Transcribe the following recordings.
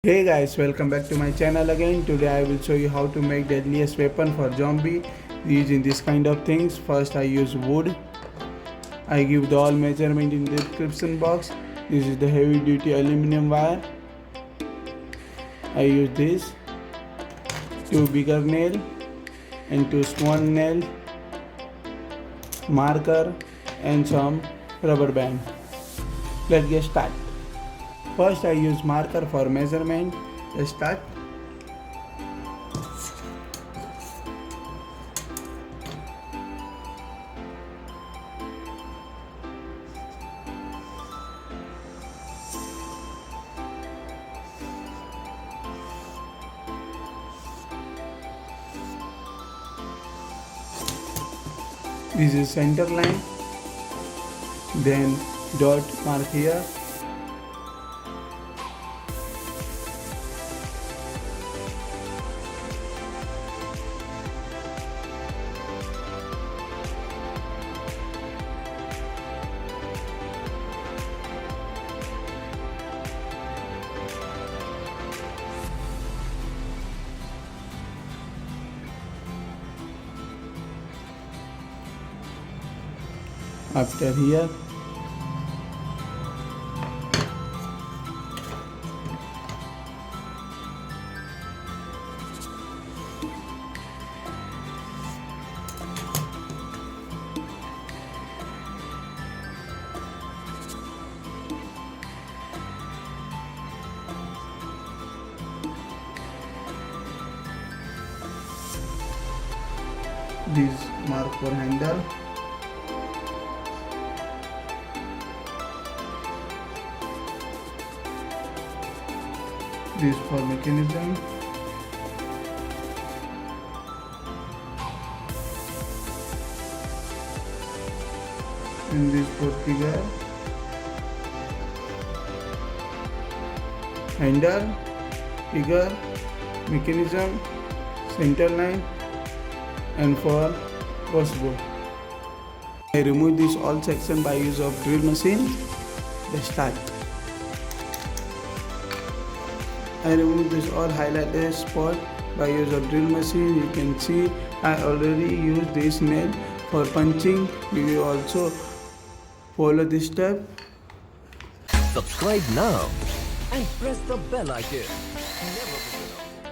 Hey guys, welcome back to my channel again. Today I will show you how to make deadliest weapon for zombie using this kind of things. First I use wood. I give the all measurement in the description box. This is the heavy duty aluminum wire. I use this, two bigger nail and two small nail, marker and some rubber band. Let's get started. First I use marker for measurement. Let's start. This is center line, then dot mark here. After here, this mark for handle. This for mechanism. And this for trigger. Handle, trigger, mechanism, center line and for crossbow. I remove this all section by use of drill machine. Let's start. I remove this all highlighted spot by use of drill machine. You can see I already used this nail for punching. You will also follow this step. Subscribe now and press the bell icon. Never miss an update.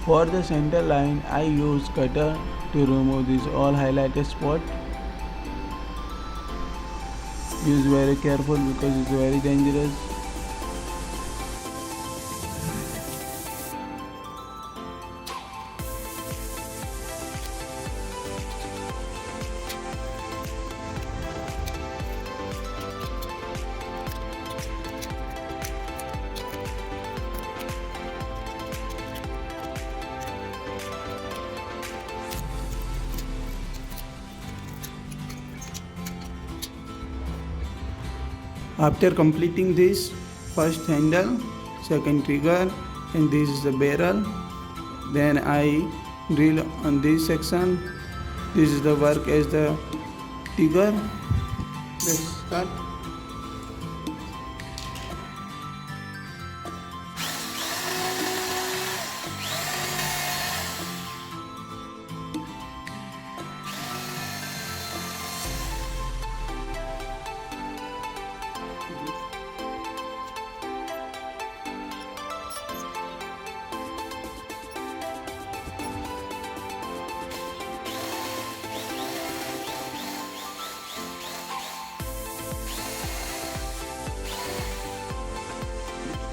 For the center line, I use cutter to remove this all highlighted spot. Use very careful because it's very dangerous. After completing this, first handle, second trigger, and this is the barrel. Then I drill on this section. This is the work as the trigger. Let's start.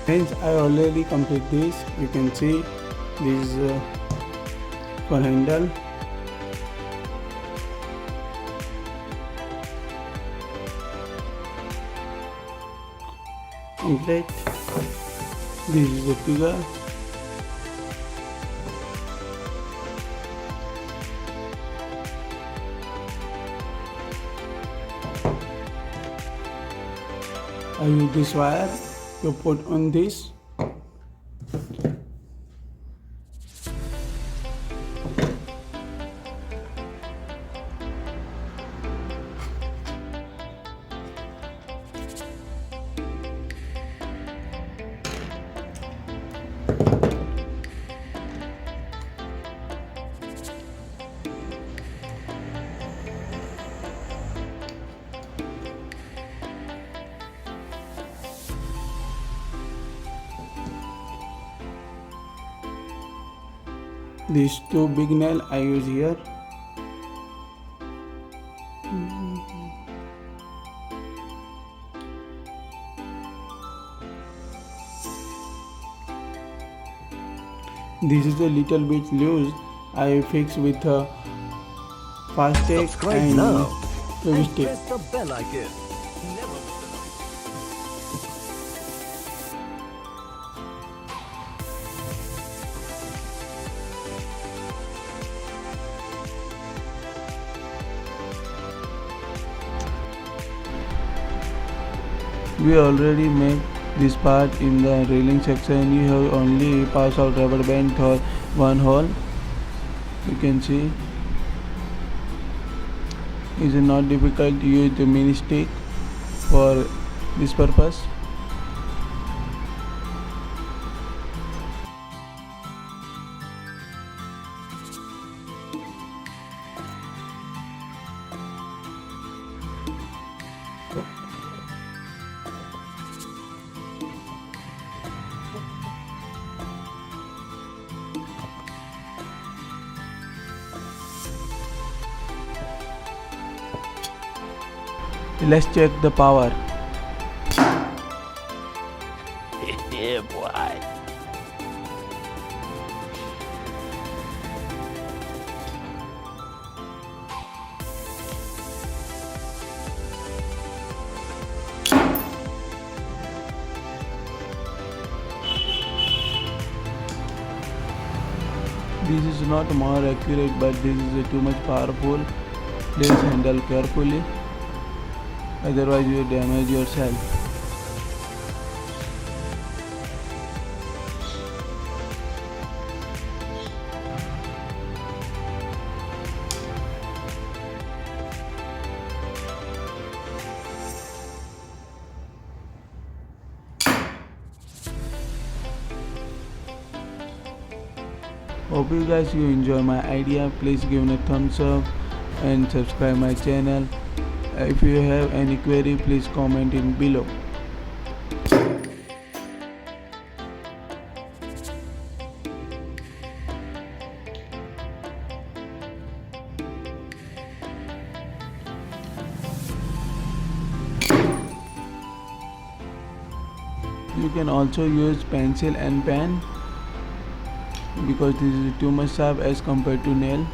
Hence I already complete this. You can see this is for handle. complete. This is the figure. I use this wire to put on this. These two big nail I use here. This is a little bit loose. I fix with a fast tape Subscribe and now and Fevistick. press the bell icon. Never miss an update. We already made this part in the railing section. You have only pass out rubber band for one hole. You can see it is not difficult to use the mini stick for this purpose. Let's check the power. Yeah, boy. This is not more accurate, but this is too much powerful. Please handle carefully, otherwise you damage yourself. Hope you guys enjoy my idea. Please give me a thumbs up and subscribe my channel. If you have any query, please comment in below. You can also use pencil and pen, because this is too much sharp as compared to nail.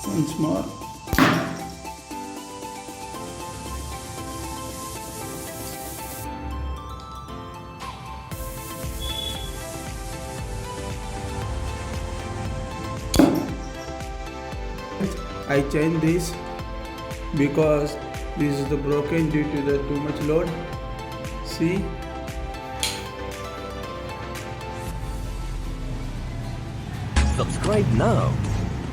Once more. I changed this because this is the broken due to the too much load. See, Subscribe now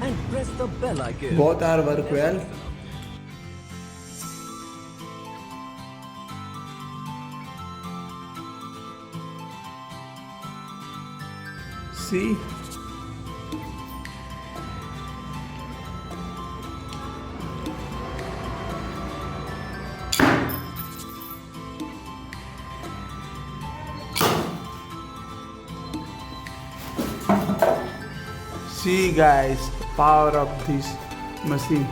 and press the bell icon. both are work well. See, see guys, power of this machine.